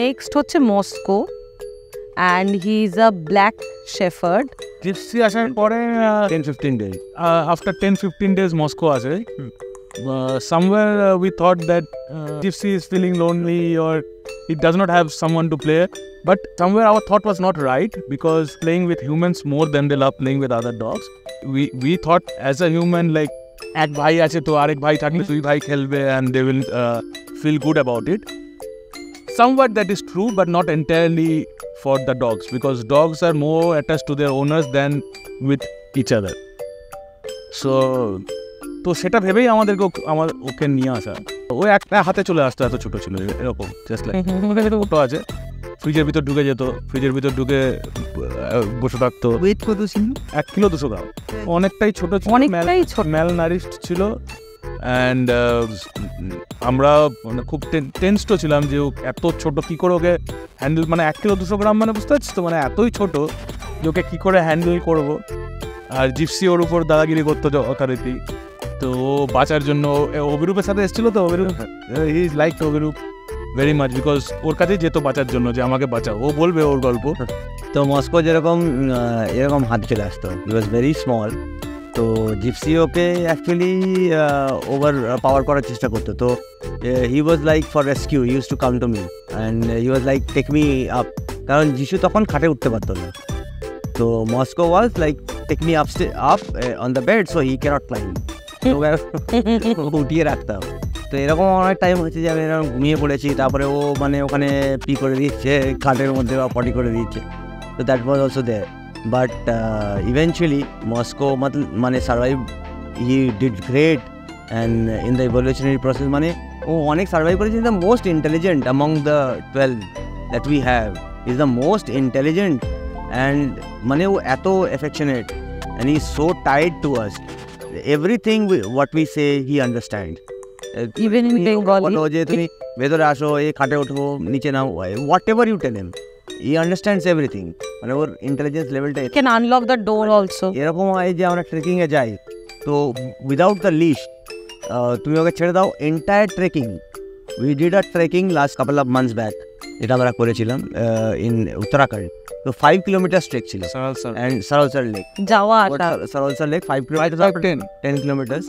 Next হচ্ছে Moscow, and he is a black shepherd. Gypsy আসার পরে 10-15 days after 10-15 days মস্কো আসে। somewhere we thought that Gypsy is feeling lonely or he does not have someone to play, but somewhere our thought was not right, because playing with humans more than they love playing with other dogs. We thought as a human, like এক ভাই আছে তো আরেক ভাই থাকলে দুই ভাই খেলবে and they will feel good about it. Somewhat that is true, but not entirely for the dogs, because dogs are more attached to their owners than with each other. তো সেটা ভেবেই ওকে নিয়ে আসা। ও একটা হাতে চলে আসতো, এত ছোট ছিল এরকম, জাস্ট লাইক ফটো আছে, ফ্রিজের ভিতর ঢুকে যেত, ফ্রিজের ভিতর ঢুকে বসে থাকতো। ওয়েট কত ছিল? 1 কিলো 200 গ্রাম, অনেকটাই ছোট ছিল, ম্যাল নারিশড ছিল। অ্যান্ড আমরা মানে খুব টেন্সড ছিলাম যে ও এত ছোট, কী করে ওকে হ্যান্ডেল, মানে 1 কিলো 200 গ্রাম মানে বুঝতে পারছিস তো, মানে এতই ছোট যে ওকে কী করে হ্যান্ডেল করবো। আর জিপসি ওর উপর দাদাগিরি করতো যথারীতি। তো ও বাঁচার জন্য অভিরূপের সাথে এসেছিলো, তো Abhirup he is like Abhirup very much, because ওর কাছেই যেত বাঁচার জন্য, যে আমাকে বাঁচাও, ও বলবে ওর গল্প। তো মস্কো যেরকম এরকম হাত চলে আসতো, হি ওয়াজ ভেরি স্মল। তো জিপসি ওকে অ্যাকচুয়ালি ওভার পাওয়ার করার চেষ্টা করতো। তো he was like for rescue, he use to come to me and he was like take me up, কারণ যিশু তখন খাটে উঠতে পারতো না। তো Moscow was like take me up on the bed, so he can't climb, উঠিয়ে রাখতাম। তো এরকম অনেক টাইম হয়েছে যে আমি এরকম ঘুমিয়ে পড়েছি, তারপরে ও মানে ওখানে পি করে দিচ্ছে খাটের মধ্যে বা পটি করে দিচ্ছে। তো that was also there, but eventually Moscow মানে survive, he did great. And in the evolutionary process মানে ও অনেক সার্ভাইভ করেছে। The most intelligent among the 12 that we have, is the most intelligent. And মানে ও এত affectionate and he is so tied to us, everything what we say he understand. Even in Bengali, বলো যে তুমি ভেতরে আসো, এই খাটে ওঠো, নিচে নাও, whatever you tell him he understands everything. মানে ওর ইন্টেলিজেন্স লেভেলটা can unlock the door also. এরকম হয় যে আমরা ট্রেকিং এ যাই, তো উইদাউট দ্য লিশ তুমি ওকে ছেড়ে দাও, entire trekking, we did a trekking last couple of months back, এটা আমরা করেছিলাম ইন উত্তরাখণ্ড। তো 5 কিলোমিটার ট্রেক ছিল, অ্যান্ড সারোলসর লেক যাওয়া সারোলসর লেক 5 কিলোমিটার 10 কিলোমিটার।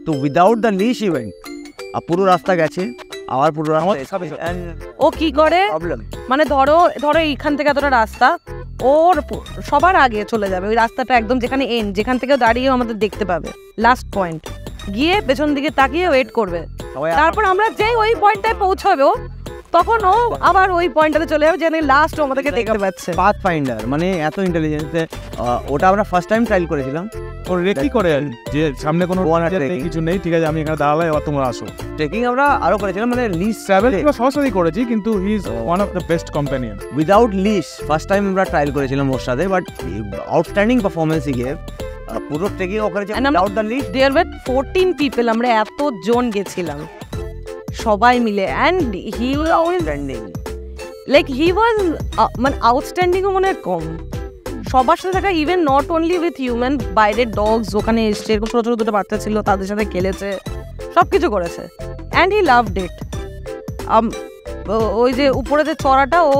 তো উইদাউট দ্য লিশ ইভেন্ট পুরো রাস্তা গেছে, আবার পুরো রাস্তা। ও কি করে মানে ধরো এইখান থেকে এতটা রাস্তা, ওর সবার আগে চলে যাবে, ওই রাস্তাটা একদম যেখানে এন্ড, যেখান থেকে দাঁড়িয়েও আমাদের দেখতে পাবে লাস্ট পয়েন্ট, গিয়ে পেছন দিকে তাকিয়ে ওয়েট করবে। তারপর আমরা যেই ওই পয়েন্টটায় পৌঁছাবে তখন ও আবার ওই পয়েন্টটাতে চলে যাবে, যেখানে লাস্ট ও আমাদেরকে দেখতে পাচ্ছে। পাথ ফাইন্ডার মানে এত ইন্টেলিজেন্স। ওটা আমরা ফার্স্ট টাইম ট্রায়াল করেছিলাম। ও রেকি করে যে সামনে কোনো কিছু নেই, ঠিক আছে আমি এখানে দাঁড়ালাই, এবার তোমরা আসো। ট্রেকিং আমরা আরো করেছিলাম, মানে লিশ ট্রাভেল সরাসরি করেছি, কিন্তু he is one of the best companion without leash. First time আমরা ট্রায়াল করেছিলাম ওর সাথে, but outstanding performance he gave. পুরো ট্রেকিং ও করেছে without the leash. There were 14 people, আমরা এত জন গেছিলাম সবাই মিলে, and he was outstanding, like he was মানে আউটস্ট্যান্ডিংও মনে হয় কম, সবার সাথে থাকা, even not only with human, বাইরের ডগস ওখানে এসছে, এরকম ছোটো ছোটো 2টো বাচ্চা ছিল, তাদের সাথে খেলেছে, সব কিছু করেছে, অ্যান্ড হি লাভড ইট। ওই যে উপরে যে চড়াটা, ও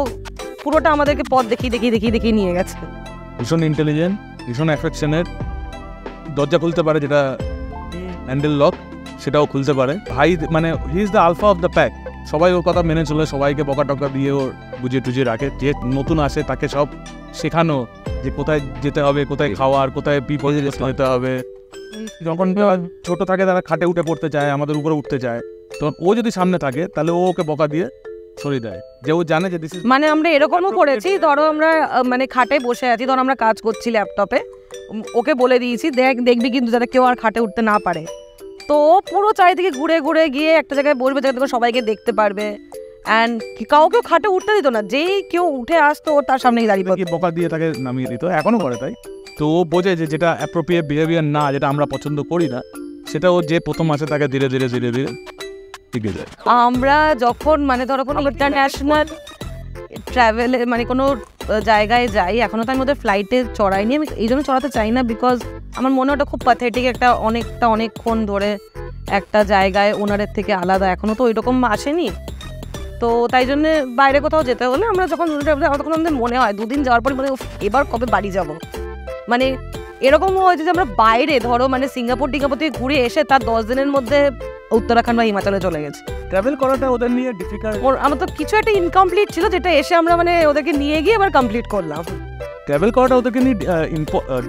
পুরোটা আমাদেরকে পথ দেখিয়ে নিয়ে গেছে। ভীষণ ইন্টেলিজেন্ট, ভীষণ অ্যাফেকশনের, দরজা খুলতে পারে যেটা হ্যান্ডেল লক, সেটাও খুলতে পারে। ভাই মানে he is the alpha of the pack, সবাই ওর কথা মেনে চলে, সবাইকে বকা টকা দিয়ে ওর বুঝিয়ে টুজিয়ে রাখে। যে নতুন আসে তাকে সব শেখানো, যে কোথায় যেতে হবে, কোথায় খাওয়ার, কোথায় পজিশন হতে হবে। যখন ছোট থাকে তারা খাটে উঠে পড়তে চায়, আমাদের উপরে উঠতে চায়, তখন ও যদি সামনে থাকে তাহলে ও ওকে বকা দিয়ে সরিয়ে দেয়, যে ও জানে যে মানে আমরা এরকমও করেছি, ধরো আমরা মানে খাটে বসে আছি, ধরো আমরা কাজ করছি ল্যাপটপে, ওকে বলে দিয়েছি দেখবি কিন্তু যাতে কেউ আর খাটে উঠতে না পারে। তো পুরো চারিদিকে ঘুরে গিয়ে একটা জায়গায় বসবে, যেখান থেকে সবাইকে দেখতে পারবে, অ্যান্ড কাউকেও খাটে উঠতে দিত না, যেই কেউ উঠে আসতো ওর তার সামনেই দাঁড়িয়ে বকা দিয়ে তাকে নামিয়ে দিত, এখনো করে তাই। তো ও বোঝে যে যেটা অ্যাপ্রোপ্রিয়েট বিহেভিয়ার না, যেটা আমরা পছন্দ করি না, সেটা ও যে প্রথম আসে তাকে ধীরে ধীরে শিখে যায়। আমরা যখন মানে ধরো কোনো ইন্টারন্যাশনাল ট্রাভেলে মানে কোনো জায়গায় যাই, এখনও তো আমি ওদের ফ্লাইটে চড়াইনি, আমি এই জন্য চড়াতে চাই না, বিকজ আমার মনে ওটা খুব প্যাথেটিক, একটা অনেকক্ষণ ধরে একটা জায়গায় ওনারের থেকে আলাদা, এখনও তো ওইরকম আসেনি। তো তাই জন্য বাইরে কোথাও যেতে হলে আমরা যখন তখন আমাদের মনে হয় 2 দিন যাওয়ার পর মানে উফ, এবার কবে বাড়ি যাব। মানে এরকমও হয়েছে যে আমরা বাইরে ধরো মানে সিঙ্গাপুর থেকে ঘুরে এসে তার 10 দিনের মধ্যে উত্তরাখণ্ড বা হিমাচলে চলে গেছে। ট্রাভেল করাটা ওদের নিয়ে ডিফিকাল্ট। আমার তো কিছু একটা ইনকমপ্লিট ছিল যেটা এসে আমরা মানে ওদেরকে নিয়ে গিয়ে এবার কমপ্লিট করলাম। ট্রাভেল করাটা ওদেরকে নিয়ে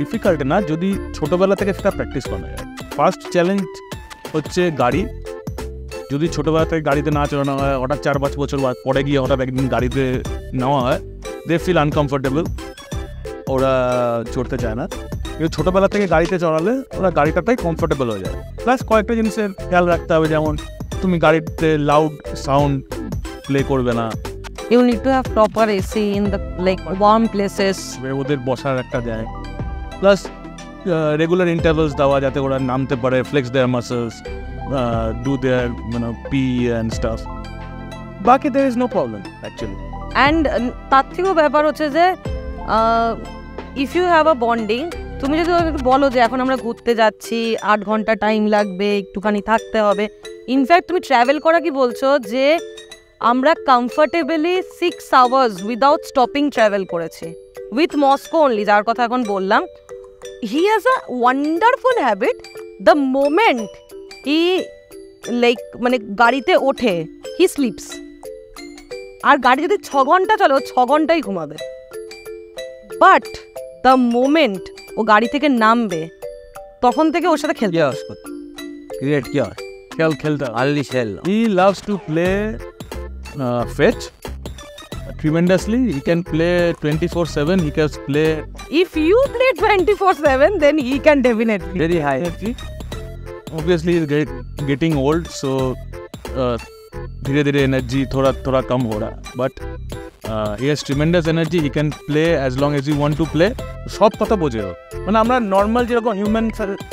ডিফিকাল্ট না, যদি ছোটোবেলা থেকে সেটা প্র্যাকটিস করা যায়। ফার্স্ট চ্যালেঞ্জ হচ্ছে গাড়ি। যদি ছোটোবেলা থেকে গাড়িতে না চালানো হয়, হঠাৎ 4-5 বছর পরে গিয়ে হঠাৎ একদিন গাড়িতে নেওয়া হয়, দে ফিল আনকমফোর্টেবল, ওরা চড়তে চায় না। কিন্তু ছোটোবেলা থেকে গাড়িতে চড়ালে ওরা গাড়িটাতেই কমফোর্টেবল হয়ে যায়। প্লাস কয়েকটা জিনিসের খেয়াল রাখতে হবে, যেমন তুমি গাড়িতে লাউড সাউন্ড প্লে করবে না, You need to have proper AC in the like warm places. ওদের বসার একটা দেয়। প্লাস রেগুলার ইন্টারভালস দেওয়া যাতে ওরা নামতে পারে, flex their muscles, do their pee and stuff. বাকি there is no problem actually. অ্যান্ড তার থেকেও ব্যাপার হচ্ছে যে if you have a bonding, তুমি যদি ওদেরকে বলো যে এখন আমরা ঘুরতে যাচ্ছি, 8 ঘন্টা টাইম লাগবে, একটুখানি থাকতে হবে। ইনফ্যাক্ট তুমি ট্রাভেল করা কি বলছো যে আমরা comfortably 6 hours without stopping travel করেছি উইথ মস্কো অনলি, যার কথা এখন বললাম। He has a wonderful habit, the moment he like মানে গাড়িতে ওঠে হি স্লিপস। আর গাড়ি যদি 6 ঘন্টা চলে ও 6 ঘন্টাই ঘুমাবে। বাট দ্য মোমেন্ট ও গাড়ি থেকে নামবে তখন থেকে ওর সাথে খেলতে chaos create chaos খেলতে only shell he loves to play fetch tremendously. He can play 24/7. He can play If you play 24/7 then he can definitely. very high. Obviously he's getting old, so धीरे धीरे energy थोड़ा कम हो रहा, but he has tremendous energy. He can play as long as you want to play. সব কথা বোঝে ও, মানে আমরা নর্মাল যেরকম হিউম্যান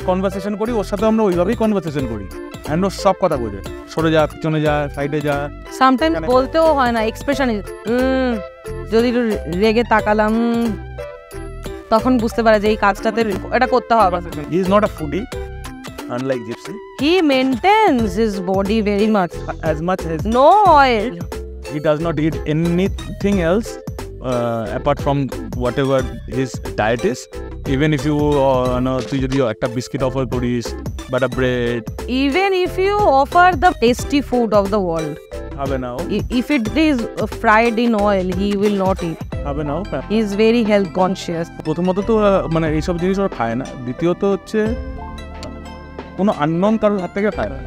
কনভারসেশন করি ওর সাথে আমরা ওইভাবেই কনভারসেশন করি, অ্যান্ড ও সব কথা বোঝে। সরে যা, পিছনে যা, সাইডে যা। Sometimes বলতেও হয় না, এক্সপ্রেশন যদি একটু রেগে তাকালাম তখন বুঝতে পারে যে এই কাজটাতে এটা করতে হবে। He is not a foodie, unlike Gypsy. He maintains his body very much. As much as No oil. he does not eat anything else apart from whatever his diet is. Even if you তুই যদি একটা biscuit offer করিস বা একটা bread, Even if you offer the tasty food of the world, হবে না ও, if it is fried in oil, he will not eat. হবে না ও। He is very health conscious. প্রথমত তো মানে এইসব জিনিস ওরা খায় না, দ্বিতীয়ত হচ্ছে কোনো আননোন কারোর হাত থেকে খায় না।